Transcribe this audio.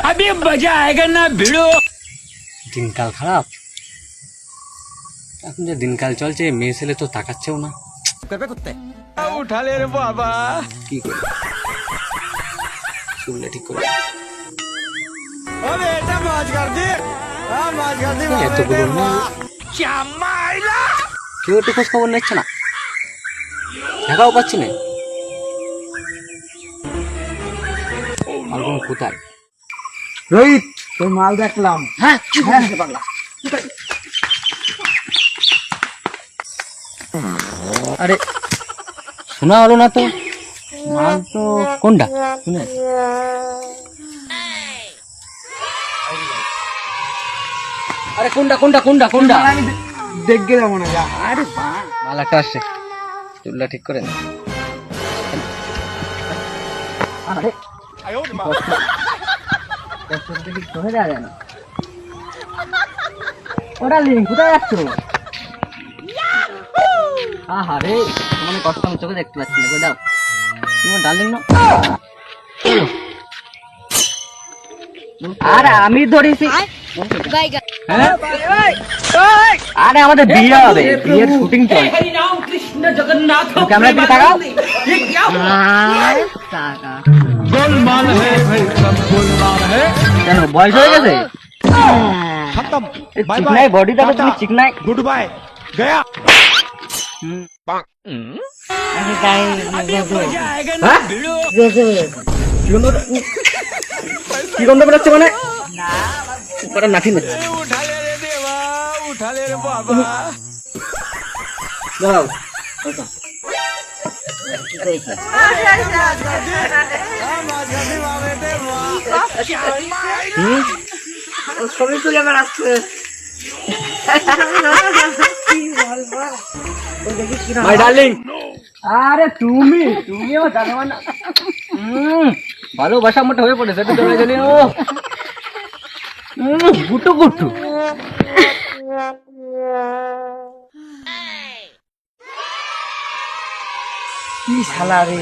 अभी मजा आएगा ना भिड़ो। দিনকাল খারাপ, এখন যে দিনকাল চলছে মেয়ে ছেলে তো তাকাচ্ছেও না। उठा ले रे बाबा। কি করি, চুলটা ঠিক করে अबे बेटा मौज कर दी, मौज कर दी। এতগুলো মেয়ে, चामाइला কেউ একটু খোঁজ খবর নিচ্ছে না, দেখাও পাচ্ছি না। আর কোন কোথায়? রোহিত, তোর মাল দেখলাম। হ্যাঁ কি বুঝতে পারলাম? আরে শোনা হলো না তো, মাল তো কোনটা শুনে? আরে কোনটা কোনটা কোনটা কোনটা? আমি দেখে যাবো না, যা। আরে মাল একটা আসছে, চুলটা ঠিক করে নে। আরে ধরে দেওয়া যায় না। ওটা লিঙ্ক কোথায় যাচ্ছ? আরে তোমার কষ্ট আমি চোখে দেখতে পাচ্ছি না, দাও তোমার ডার্লিং না। আরে আমি ধরেছি। হ্যাঁ? আরে আমাদের বিয়ে হবে, বিয়ের শুটিং চলছে। ক্যামেরা দিকে তাকাও। गोलमाल है भाई, सब गोलमाल है। কেন বয়স হয়ে গেছে? खत्म, बाय চিকনাই बाय, বডিটা তো তুমি চিকনাই। गुड बाय, गया। হ্যাঁ? কি গন্ধ বেরোচ্ছে মানে? ওটা নাঠি না। उठा ले रे देवा, उठा ले रे बाबा। দাঁড়াও। ছবি তুলে বেড়াচ্ছে। My darling. আরে তুমি তুমিও জানো না, ভালোবাসা মোটা হয়ে পড়েছে তো চলে গেলি। ও গুটু গুটু। কি শালা রে,